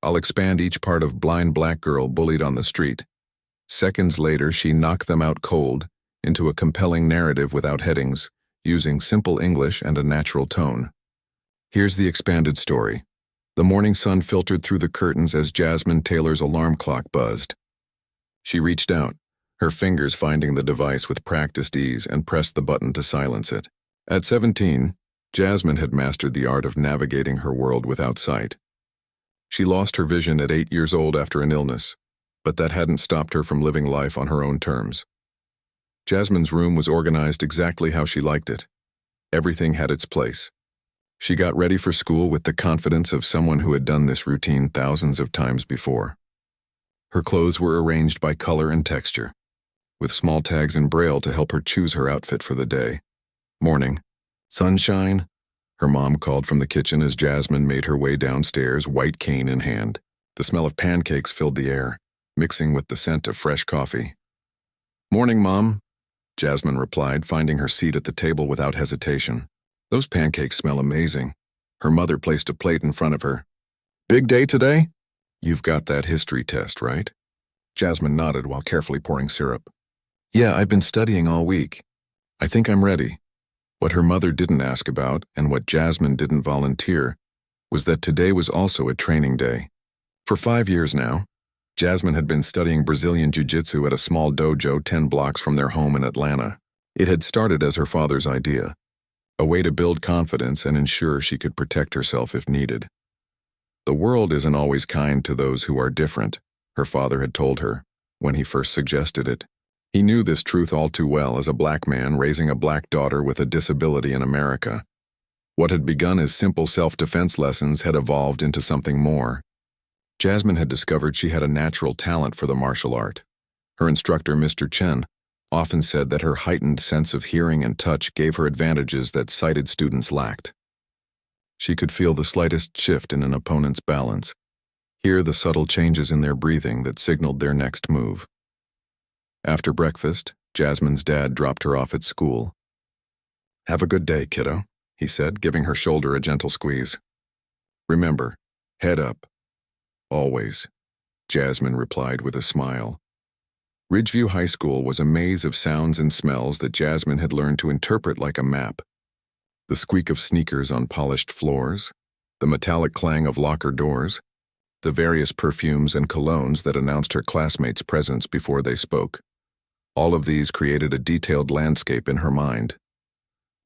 I'll expand each part of blind black girl bullied on the street. Seconds later, she knocked them out cold, into a compelling narrative without headings, using simple English and a natural tone. Here's the expanded story. The morning sun filtered through the curtains as Jasmine Taylor's alarm clock buzzed. She reached out, her fingers finding the device with practiced ease, and pressed the button to silence it. At 17, Jasmine had mastered the art of navigating her world without sight. She lost her vision at 8 years old after an illness, but that hadn't stopped her from living life on her own terms. Jasmine's room was organized exactly how she liked it. Everything had its place. She got ready for school with the confidence of someone who had done this routine thousands of times before. Her clothes were arranged by color and texture, with small tags in Braille to help her choose her outfit for the day. Morning. Sunshine? Her mom called from the kitchen as Jasmine made her way downstairs, white cane in hand. The smell of pancakes filled the air, mixing with the scent of fresh coffee. Morning, Mom, Jasmine replied, finding her seat at the table without hesitation. Those pancakes smell amazing. Her mother placed a plate in front of her. Big day today? You've got that history test, right? Jasmine nodded while carefully pouring syrup. Yeah, I've been studying all week. I think I'm ready. What her mother didn't ask about, and what Jasmine didn't volunteer, was that today was also a training day. For 5 years now, Jasmine had been studying Brazilian Jiu-Jitsu at a small dojo 10 blocks from their home in Atlanta. It had started as her father's idea, a way to build confidence and ensure she could protect herself if needed. The world isn't always kind to those who are different, her father had told her when he first suggested it. He knew this truth all too well as a black man raising a black daughter with a disability in America. What had begun as simple self-defense lessons had evolved into something more. Jasmine had discovered she had a natural talent for the martial art. Her instructor, Mr. Chen, often said that her heightened sense of hearing and touch gave her advantages that sighted students lacked. She could feel the slightest shift in an opponent's balance, hear the subtle changes in their breathing that signaled their next move. After breakfast, Jasmine's dad dropped her off at school. Have a good day, kiddo, he said, giving her shoulder a gentle squeeze. Remember, head up. Always, Jasmine replied with a smile. Ridgeview High School was a maze of sounds and smells that Jasmine had learned to interpret like a map. The squeak of sneakers on polished floors, the metallic clang of locker doors, the various perfumes and colognes that announced her classmates' presence before they spoke. All of these created a detailed landscape in her mind.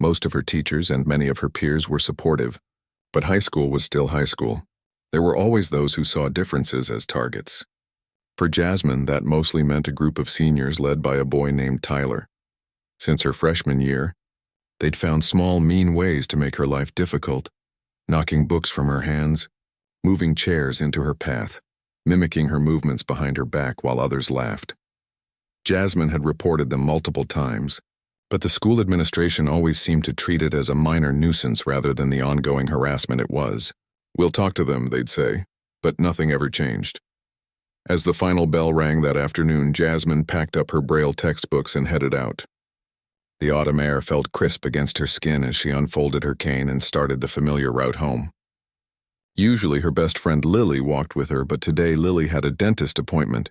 Most of her teachers and many of her peers were supportive, but high school was still high school. There were always those who saw differences as targets. For Jasmine, that mostly meant a group of seniors led by a boy named Tyler. Since her freshman year, they'd found small, mean ways to make her life difficult, knocking books from her hands, moving chairs into her path, mimicking her movements behind her back while others laughed. Jasmine had reported them multiple times, but the school administration always seemed to treat it as a minor nuisance rather than the ongoing harassment it was. We'll talk to them, they'd say, but nothing ever changed. As the final bell rang that afternoon, Jasmine packed up her Braille textbooks and headed out. The autumn air felt crisp against her skin as she unfolded her cane and started the familiar route home. Usually her best friend Lily walked with her, but today Lily had a dentist appointment.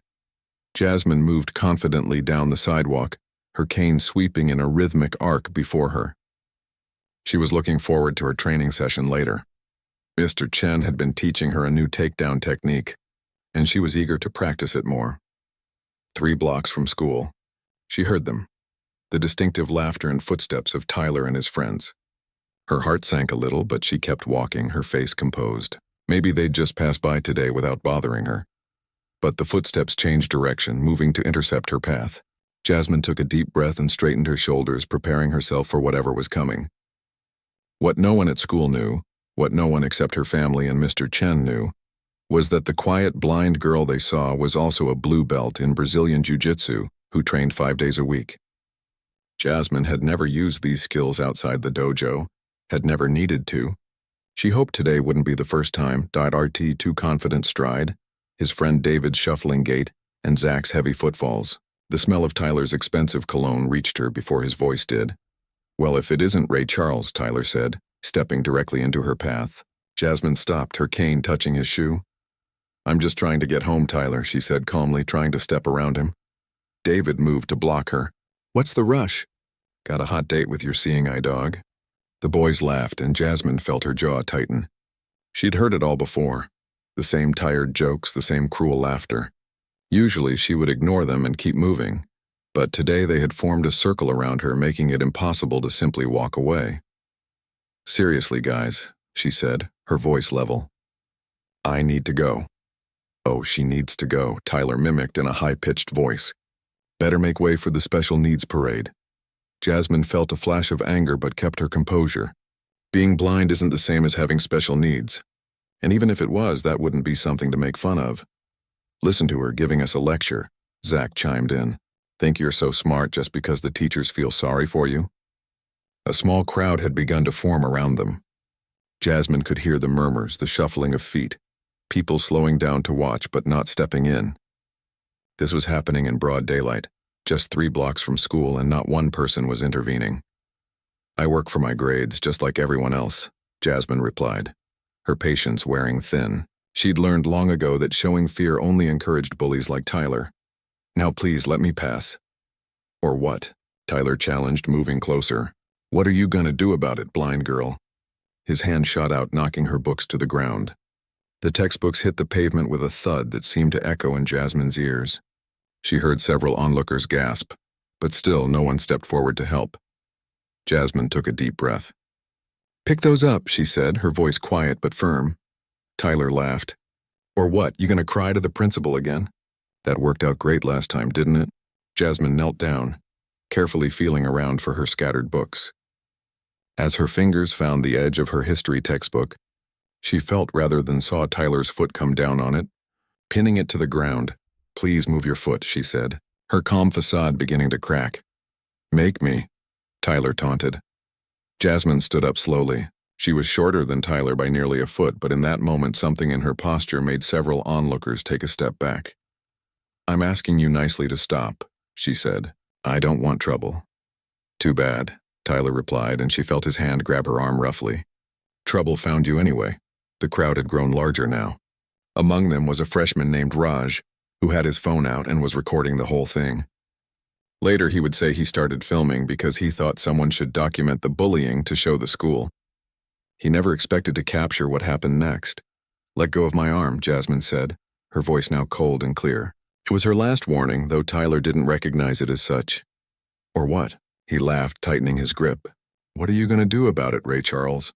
Jasmine moved confidently down the sidewalk, her cane sweeping in a rhythmic arc before her. She was looking forward to her training session later. Mr. Chen had been teaching her a new takedown technique, and she was eager to practice it more. 3 blocks from school, she heard them, the distinctive laughter and footsteps of Tyler and his friends. Her heart sank a little, but she kept walking, her face composed. Maybe they'd just pass by today without bothering her. But the footsteps changed direction, moving to intercept her path. Jasmine took a deep breath and straightened her shoulders, preparing herself for whatever was coming. What no one at school knew, what no one except her family and Mr. Chen knew, was that the quiet, blind girl they saw was also a blue belt in Brazilian Jiu-Jitsu who trained 5 days a week. Jasmine had never used these skills outside the dojo, had never needed to. She hoped today wouldn't be the first time. RT 2 confident stride, his friend David's shuffling gait, and Zach's heavy footfalls. The smell of Tyler's expensive cologne reached her before his voice did. Well, if it isn't Ray Charles, Tyler said, stepping directly into her path. Jasmine stopped, her cane touching his shoe. "I'm just trying to get home, Tyler," she said calmly, trying to step around him. David moved to block her. "What's the rush?" "Got a hot date with your seeing eye dog." The boys laughed, and Jasmine felt her jaw tighten. She'd heard it all before. The same tired jokes, the same cruel laughter. Usually she would ignore them and keep moving, but today they had formed a circle around her, making it impossible to simply walk away. "Seriously, guys," she said, her voice level. "I need to go." "Oh, she needs to go," Tyler mimicked in a high-pitched voice. "Better make way for the special needs parade." Jasmine felt a flash of anger but kept her composure. Being blind isn't the same as having special needs. And even if it was, that wouldn't be something to make fun of. "Listen to her giving us a lecture," Zach chimed in. "Think you're so smart just because the teachers feel sorry for you?" A small crowd had begun to form around them. Jasmine could hear the murmurs, the shuffling of feet, people slowing down to watch but not stepping in. This was happening in broad daylight, just 3 blocks from school, and not one person was intervening. "I work for my grades, just like everyone else," Jasmine replied, her patience wearing thin. She'd learned long ago that showing fear only encouraged bullies like Tyler. "Now please let me pass." "Or what?" Tyler challenged, moving closer. "What are you gonna do about it, blind girl?" His hand shot out, knocking her books to the ground. The textbooks hit the pavement with a thud that seemed to echo in Jasmine's ears. She heard several onlookers gasp, but still no one stepped forward to help. Jasmine took a deep breath. "Pick those up," she said, her voice quiet but firm. Tyler laughed. "Or what, you gonna cry to the principal again?" "That worked out great last time, didn't it?" Jasmine knelt down, carefully feeling around for her scattered books. As her fingers found the edge of her history textbook, she felt rather than saw Tyler's foot come down on it, pinning it to the ground. "Please move your foot," she said, her calm facade beginning to crack. "Make me," Tyler taunted. Jasmine stood up slowly. She was shorter than Tyler by nearly a foot, but in that moment something in her posture made several onlookers take a step back. "I'm asking you nicely to stop," she said. "I don't want trouble." "Too bad," Tyler replied, and she felt his hand grab her arm roughly. "Trouble found you anyway." The crowd had grown larger now. Among them was a freshman named Raj, who had his phone out and was recording the whole thing. Later he would say he started filming because he thought someone should document the bullying to show the school. He never expected to capture what happened next. "Let go of my arm," Jasmine said, her voice now cold and clear. It was her last warning, though Tyler didn't recognize it as such. "Or what?" He laughed, tightening his grip. "What are you going to do about it, Ray Charles?"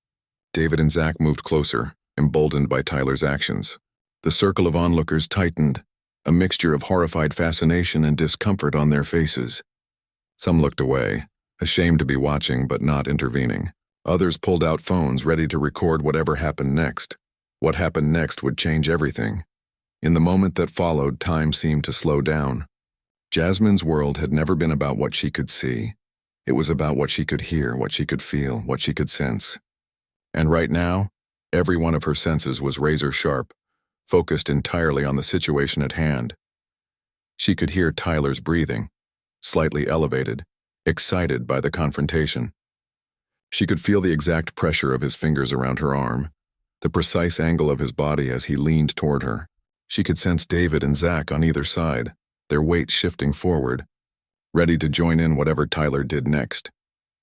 David and Zach moved closer, emboldened by Tyler's actions. The circle of onlookers tightened, a mixture of horrified fascination and discomfort on their faces. Some looked away, ashamed to be watching but not intervening. Others pulled out phones, ready to record whatever happened next. What happened next would change everything. In the moment that followed, time seemed to slow down. Jasmine's world had never been about what she could see. It was about what she could hear, what she could feel, what she could sense. And right now, every one of her senses was razor sharp, focused entirely on the situation at hand. She could hear Tyler's breathing, slightly elevated, excited by the confrontation. She could feel the exact pressure of his fingers around her arm, the precise angle of his body as he leaned toward her. She could sense David and Zach on either side, their weight shifting forward, ready to join in whatever Tyler did next.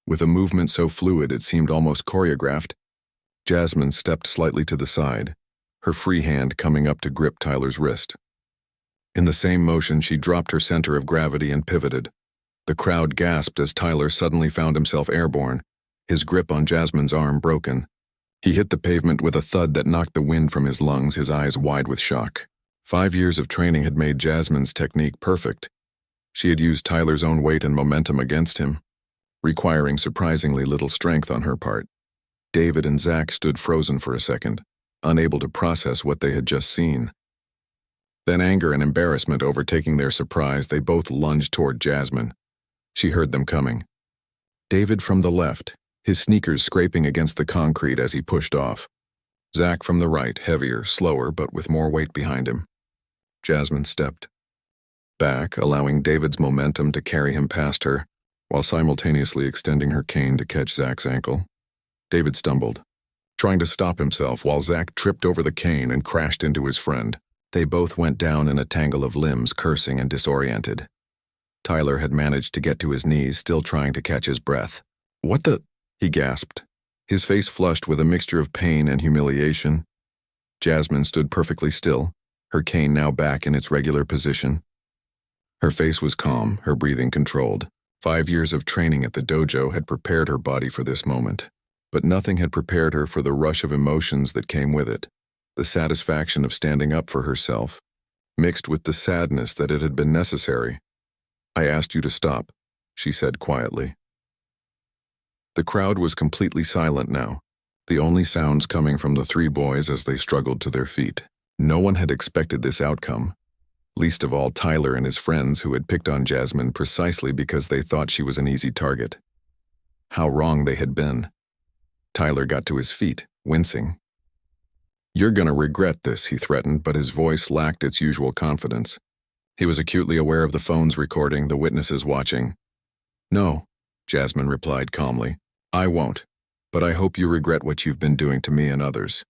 With a movement so fluid it seemed almost choreographed, Jasmine stepped slightly to the side, her free hand coming up to grip Tyler's wrist. In the same motion, she dropped her center of gravity and pivoted. The crowd gasped as Tyler suddenly found himself airborne, his grip on Jasmine's arm broken. He hit the pavement with a thud that knocked the wind from his lungs, his eyes wide with shock. 5 years of training had made Jasmine's technique perfect. She had used Tyler's own weight and momentum against him, requiring surprisingly little strength on her part. David and Zach stood frozen for a second, unable to process what they had just seen. Then anger and embarrassment overtaking their surprise, they both lunged toward Jasmine. She heard them coming. David from the left, his sneakers scraping against the concrete as he pushed off. Zach from the right, heavier, slower, but with more weight behind him. Jasmine stepped back, allowing David's momentum to carry him past her, while simultaneously extending her cane to catch Zach's ankle. David stumbled, trying to stop himself while Zach tripped over the cane and crashed into his friend. They both went down in a tangle of limbs, cursing and disoriented. Tyler had managed to get to his knees, still trying to catch his breath. "What the?" he gasped, his face flushed with a mixture of pain and humiliation. Jasmine stood perfectly still, her cane now back in its regular position. Her face was calm, her breathing controlled. 5 years of training at the dojo had prepared her body for this moment, but nothing had prepared her for the rush of emotions that came with it. The satisfaction of standing up for herself, mixed with the sadness that it had been necessary. "I asked you to stop," she said quietly. The crowd was completely silent now, the only sounds coming from the three boys as they struggled to their feet. No one had expected this outcome, least of all Tyler and his friends who had picked on Jasmine precisely because they thought she was an easy target. How wrong they had been. Tyler got to his feet, wincing. "You're gonna regret this," he threatened, but his voice lacked its usual confidence. He was acutely aware of the phones recording, the witnesses watching. "No," Jasmine replied calmly. "I won't, but I hope you regret what you've been doing to me and others.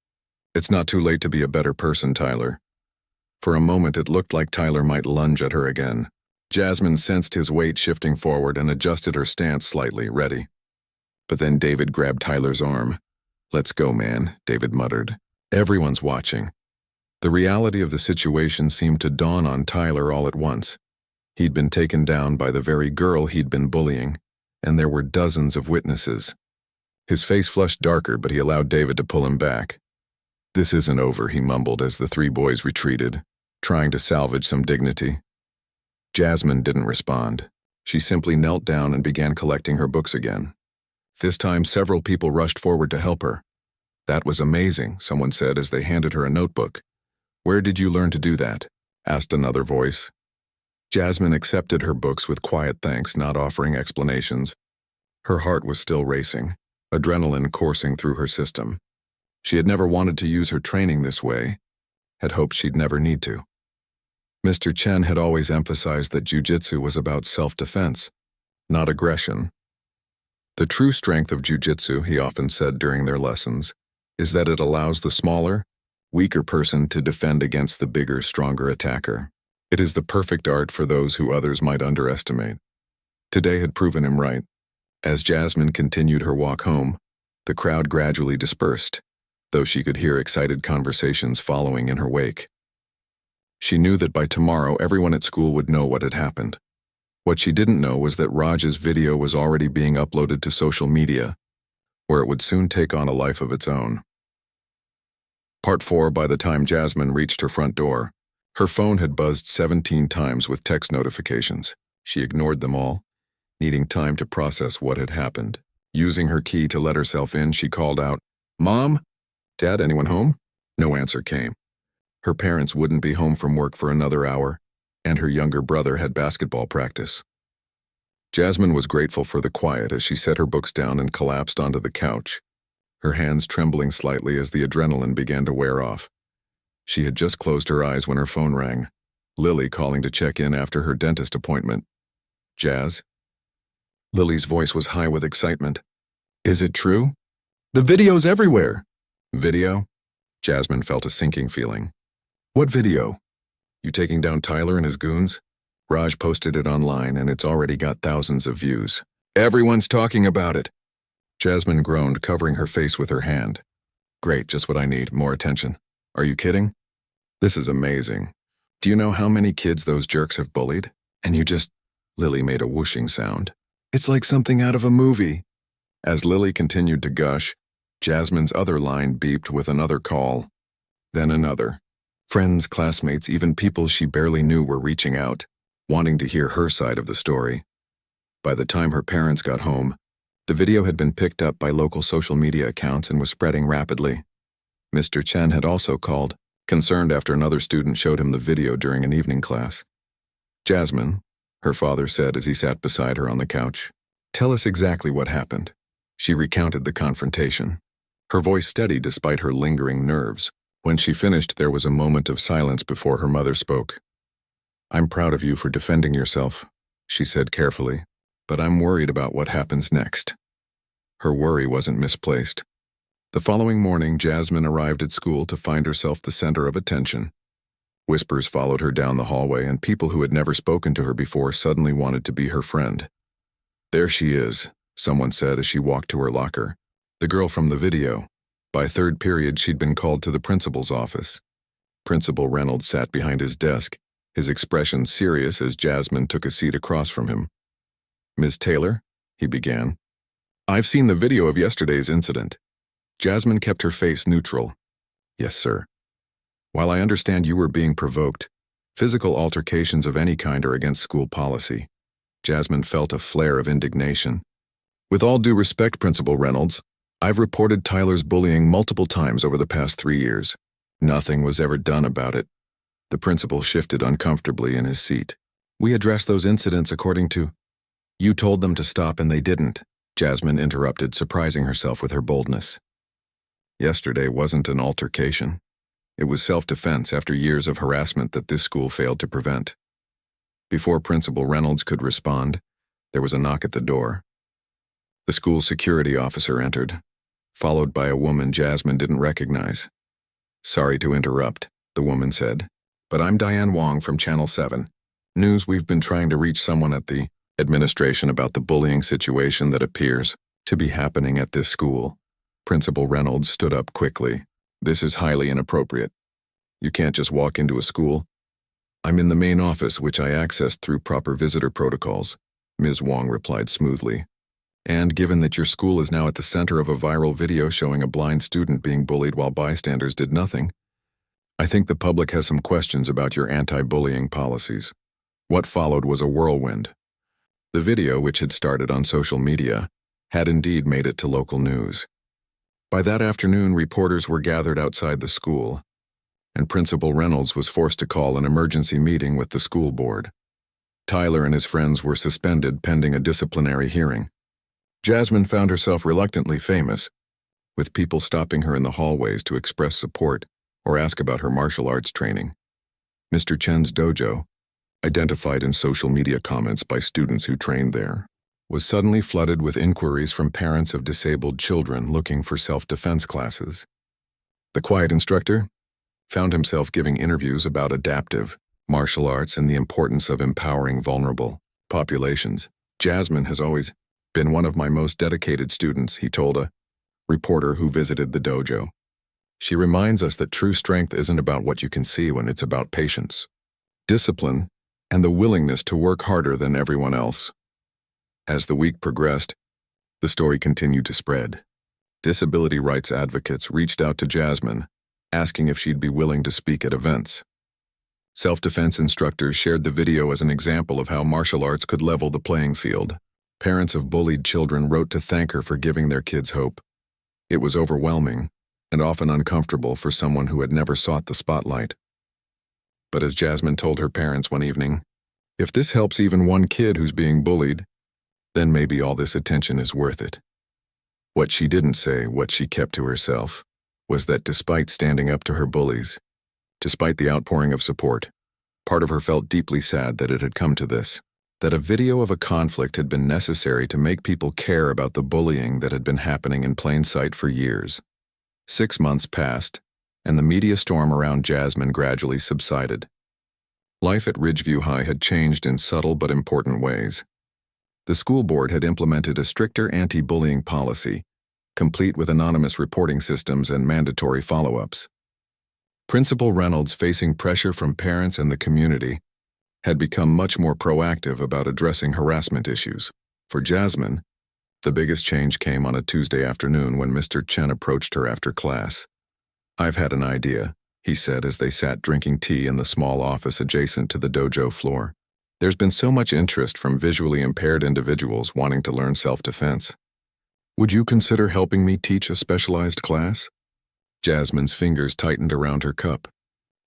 It's not too late to be a better person, Tyler." For a moment it looked like Tyler might lunge at her again. Jasmine sensed his weight shifting forward and adjusted her stance slightly, ready. But then David grabbed Tyler's arm. "Let's go, man," David muttered. "Everyone's watching." The reality of the situation seemed to dawn on Tyler all at once. He'd been taken down by the very girl he'd been bullying, and there were dozens of witnesses. His face flushed darker, but he allowed David to pull him back. "This isn't over," he mumbled as the three boys retreated, trying to salvage some dignity. Jasmine didn't respond. She simply knelt down and began collecting her books again. This time several people rushed forward to help her. "That was amazing," someone said as they handed her a notebook. "Where did you learn to do that?" asked another voice. Jasmine accepted her books with quiet thanks, not offering explanations. Her heart was still racing, adrenaline coursing through her system. She had never wanted to use her training this way, had hoped she'd never need to. Mr. Chen had always emphasized that jiu-jitsu was about self-defense, not aggression. The true strength of jiu-jitsu, he often said during their lessons, is that it allows the smaller, weaker person to defend against the bigger, stronger attacker. It is the perfect art for those who others might underestimate. Today had proven him right. As Jasmine continued her walk home, the crowd gradually dispersed, though she could hear excited conversations following in her wake. She knew that by tomorrow everyone at school would know what had happened. What she didn't know was that Raj's video was already being uploaded to social media, where it would soon take on a life of its own. Part 4. By the time Jasmine reached her front door, her phone had buzzed 17 times with text notifications. She ignored them all, needing time to process what had happened. Using her key to let herself in, she called out, "Mom? Dad, anyone home?" No answer came. Her parents wouldn't be home from work for another hour, and her younger brother had basketball practice. Jasmine was grateful for the quiet as she set her books down and collapsed onto the couch, her hands trembling slightly as the adrenaline began to wear off. She had just closed her eyes when her phone rang, Lily calling to check in after her dentist appointment. "Jazz?" Lily's voice was high with excitement. "Is it true? The video's everywhere." "Video?" Jasmine felt a sinking feeling. "What video? You taking down Tyler and his goons?" Raj posted it online and it's already got thousands of views. "Everyone's talking about it." Jasmine groaned, covering her face with her hand. "Great, just what I need, more attention. Are you kidding? This is amazing. Do you know how many kids those jerks have bullied? And you just..." Lily made a whooshing sound. "It's like something out of a movie." As Lily continued to gush, Jasmine's other line beeped with another call. Then another. Friends, classmates, even people she barely knew were reaching out, wanting to hear her side of the story. By the time her parents got home, the video had been picked up by local social media accounts and was spreading rapidly. Mr. Chen had also called, concerned after another student showed him the video during an evening class. "Jasmine," her father said as he sat beside her on the couch, "tell us exactly what happened." She recounted the confrontation, her voice steady despite her lingering nerves. When she finished, there was a moment of silence before her mother spoke. "I'm proud of you for defending yourself," she said carefully, "but I'm worried about what happens next." Her worry wasn't misplaced. The following morning, Jasmine arrived at school to find herself the center of attention. Whispers followed her down the hallway, and people who had never spoken to her before suddenly wanted to be her friend. "There she is," someone said as she walked to her locker. "The girl from the video." By third period, she'd been called to the principal's office. Principal Reynolds sat behind his desk, his expression serious as Jasmine took a seat across from him. "Ms. Taylor," he began. "I've seen the video of yesterday's incident." Jasmine kept her face neutral. "Yes, sir. While I understand you were being provoked, physical altercations of any kind are against school policy." Jasmine felt a flare of indignation. "With all due respect, Principal Reynolds, I've reported Tyler's bullying multiple times over the past 3 years. Nothing was ever done about it." The principal shifted uncomfortably in his seat. "We addressed those incidents according to—" "You told them to stop and they didn't," Jasmine interrupted, surprising herself with her boldness. "Yesterday wasn't an altercation. It was self-defense after years of harassment that this school failed to prevent." Before Principal Reynolds could respond, there was a knock at the door. The school security officer entered, followed by a woman Jasmine didn't recognize. "Sorry to interrupt," the woman said, "but I'm Diane Wong from Channel 7 News. We've been trying to reach someone at the administration about the bullying situation that appears to be happening at this school." Principal Reynolds stood up quickly. "This is highly inappropriate. You can't just walk into a school." "I'm in the main office, which I accessed through proper visitor protocols," Ms. Wong replied smoothly. "And given that your school is now at the center of a viral video showing a blind student being bullied while bystanders did nothing, I think the public has some questions about your anti-bullying policies." What followed was a whirlwind. The video, which had started on social media, had indeed made it to local news. By that afternoon, reporters were gathered outside the school, and Principal Reynolds was forced to call an emergency meeting with the school board. Tyler and his friends were suspended pending a disciplinary hearing. Jasmine found herself reluctantly famous, with people stopping her in the hallways to express support or ask about her martial arts training. Mr. Chen's dojo, identified in social media comments by students who trained there, was suddenly flooded with inquiries from parents of disabled children looking for self-defense classes. The quiet instructor found himself giving interviews about adaptive martial arts and the importance of empowering vulnerable populations. "Jasmine has always been one of my most dedicated students," he told a reporter who visited the dojo. "She reminds us that true strength isn't about what you can see when it's about patience, discipline, and the willingness to work harder than everyone else." As the week progressed, the story continued to spread. Disability rights advocates reached out to Jasmine, asking if she'd be willing to speak at events. Self-defense instructors shared the video as an example of how martial arts could level the playing field. Parents of bullied children wrote to thank her for giving their kids hope. It was overwhelming and often uncomfortable for someone who had never sought the spotlight. But as Jasmine told her parents one evening, if this helps even one kid who's being bullied, then maybe all this attention is worth it. What she didn't say, what she kept to herself, was that despite standing up to her bullies, despite the outpouring of support, part of her felt deeply sad that it had come to this, that a video of a conflict had been necessary to make people care about the bullying that had been happening in plain sight for years. 6 months passed, and the media storm around Jasmine gradually subsided. Life at Ridgeview High had changed in subtle but important ways. The school board had implemented a stricter anti-bullying policy, complete with anonymous reporting systems and mandatory follow-ups. Principal Reynolds, facing pressure from parents and the community, had become much more proactive about addressing harassment issues. For Jasmine, the biggest change came on a Tuesday afternoon when Mr. Chen approached her after class. "I've had an idea," he said as they sat drinking tea in the small office adjacent to the dojo floor. "There's been so much interest from visually impaired individuals wanting to learn self-defense. Would you consider helping me teach a specialized class?" Jasmine's fingers tightened around her cup.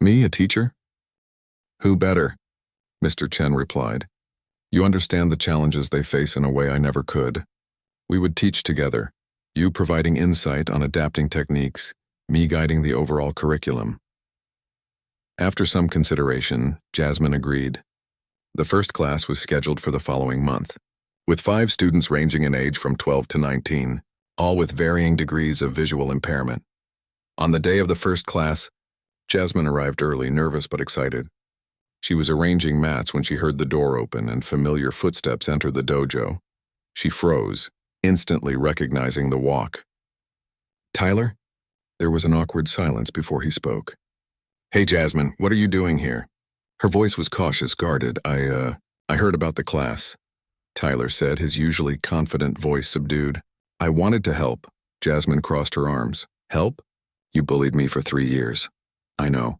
"Me, a teacher? Who better?" Mr. Chen replied. "You understand the challenges they face in a way I never could. We would teach together, you providing insight on adapting techniques, me guiding the overall curriculum." After some consideration, Jasmine agreed. The first class was scheduled for the following month, with 5 students ranging in age from 12 to 19, all with varying degrees of visual impairment. On the day of the first class, Jasmine arrived early, nervous but excited. She was arranging mats when she heard the door open and familiar footsteps enter the dojo. She froze, instantly recognizing the walk. "Tyler?" There was an awkward silence before he spoke. "Hey, Jasmine, what are you doing here?" Her voice was cautious, guarded. I heard about the class," Tyler said, his usually confident voice subdued. "I wanted to help." Jasmine crossed her arms. "Help? You bullied me for 3 years." "I know."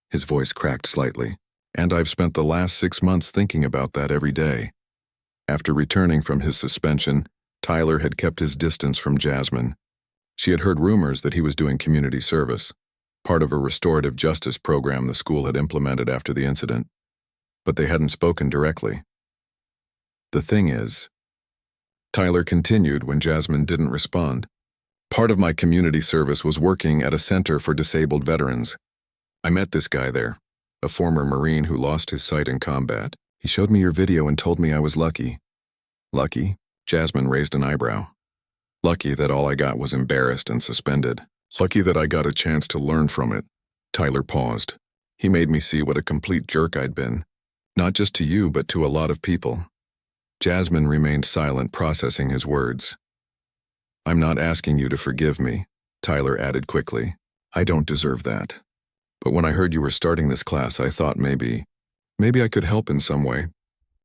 His voice cracked slightly. "And I've spent the last 6 months thinking about that every day." After returning from his suspension, Tyler had kept his distance from Jasmine. She had heard rumors that he was doing community service, part of a restorative justice program the school had implemented after the incident, but they hadn't spoken directly. "The thing is," Tyler continued when Jasmine didn't respond, "part of my community service was working at a center for disabled veterans. I met this guy there, a former Marine who lost his sight in combat. He showed me your video and told me I was lucky." "Lucky?" Jasmine raised an eyebrow. "Lucky that all I got was embarrassed and suspended. Lucky that I got a chance to learn from it." Tyler paused. "He made me see what a complete jerk I'd been. Not just to you, but to a lot of people." Jasmine remained silent, processing his words. "I'm not asking you to forgive me," Tyler added quickly. "I don't deserve that. But when I heard you were starting this class, I thought maybe I could help in some way.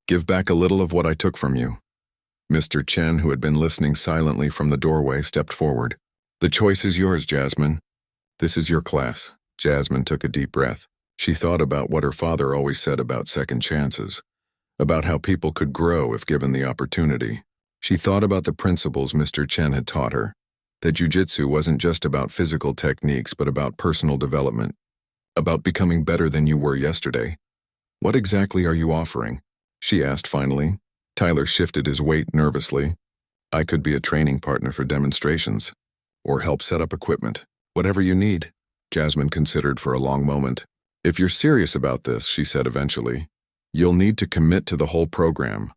Give back a little of what I took from you." Mr. Chen, who had been listening silently from the doorway, stepped forward. "The choice is yours, Jasmine. This is your class." Jasmine took a deep breath. She thought about what her father always said about second chances, about how people could grow if given the opportunity. She thought about the principles Mr. Chen had taught her, that jiu-jitsu wasn't just about physical techniques but about personal development, about becoming better than you were yesterday. "What exactly are you offering?" she asked finally. Tyler shifted his weight nervously. "I could be a training partner for demonstrations, or help set up equipment. Whatever you need." Jasmine considered for a long moment. "If you're serious about this," she said eventually, "you'll need to commit to the whole program.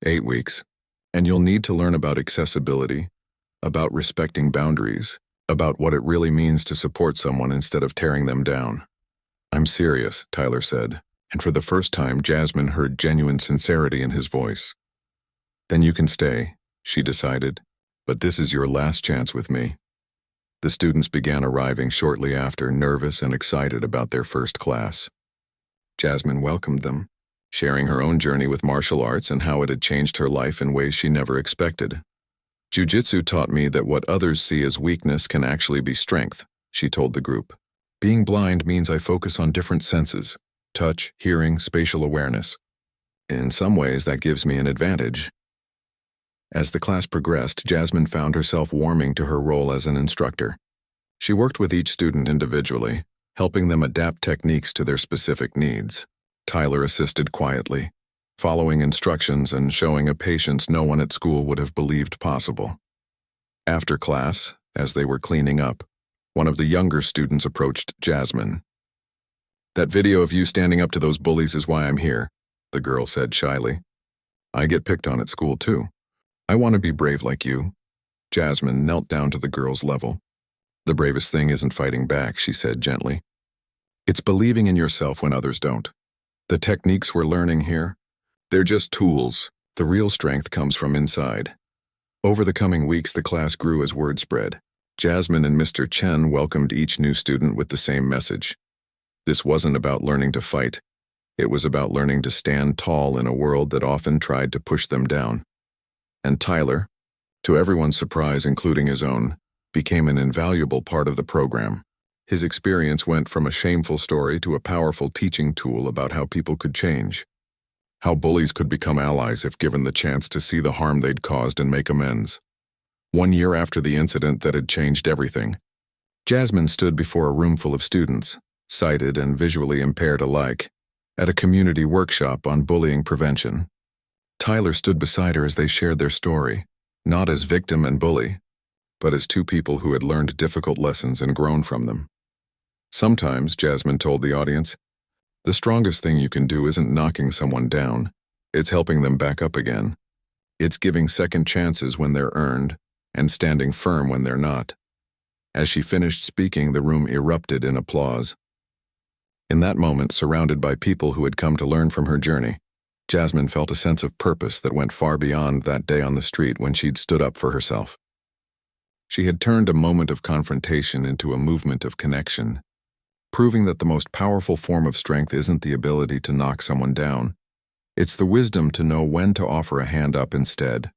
8 weeks. And you'll need to learn about accessibility, about respecting boundaries, about what it really means to support someone instead of tearing them down." "I'm serious," Tyler said, and for the first time Jasmine heard genuine sincerity in his voice. "Then you can stay," she decided, "but this is your last chance with me." The students began arriving shortly after, nervous and excited about their first class. Jasmine welcomed them, sharing her own journey with martial arts and how it had changed her life in ways she never expected. "Jiu-jitsu taught me that what others see as weakness can actually be strength," she told the group. "Being blind means I focus on different senses: touch, hearing, spatial awareness. In some ways, that gives me an advantage." As the class progressed, Jasmine found herself warming to her role as an instructor. She worked with each student individually, helping them adapt techniques to their specific needs. Tyler assisted quietly, following instructions and showing a patience no one at school would have believed possible. After class, as they were cleaning up, one of the younger students approached Jasmine. "That video of you standing up to those bullies is why I'm here," the girl said shyly. "I get picked on at school too. I want to be brave like you." Jasmine knelt down to the girl's level. "The bravest thing isn't fighting back," she said gently. "It's believing in yourself when others don't. The techniques we're learning here, they're just tools. The real strength comes from inside." Over the coming weeks, the class grew as word spread. Jasmine and Mr. Chen welcomed each new student with the same message. This wasn't about learning to fight. It was about learning to stand tall in a world that often tried to push them down. And Tyler, to everyone's surprise including his own, became an invaluable part of the program. His experience went from a shameful story to a powerful teaching tool about how people could change, how bullies could become allies if given the chance to see the harm they'd caused and make amends. 1 year after the incident that had changed everything, Jasmine stood before a room full of students, sighted and visually impaired alike, at a community workshop on bullying prevention. Tyler stood beside her as they shared their story, not as victim and bully, but as two people who had learned difficult lessons and grown from them. Sometimes, Jasmine told the audience, the strongest thing you can do isn't knocking someone down, it's helping them back up again. It's giving second chances when they're earned, and standing firm when they're not. As she finished speaking, the room erupted in applause. In that moment, surrounded by people who had come to learn from her journey, Jasmine felt a sense of purpose that went far beyond that day on the street when she'd stood up for herself. She had turned a moment of confrontation into a movement of connection, proving that the most powerful form of strength isn't the ability to knock someone down. It's the wisdom to know when to offer a hand up instead.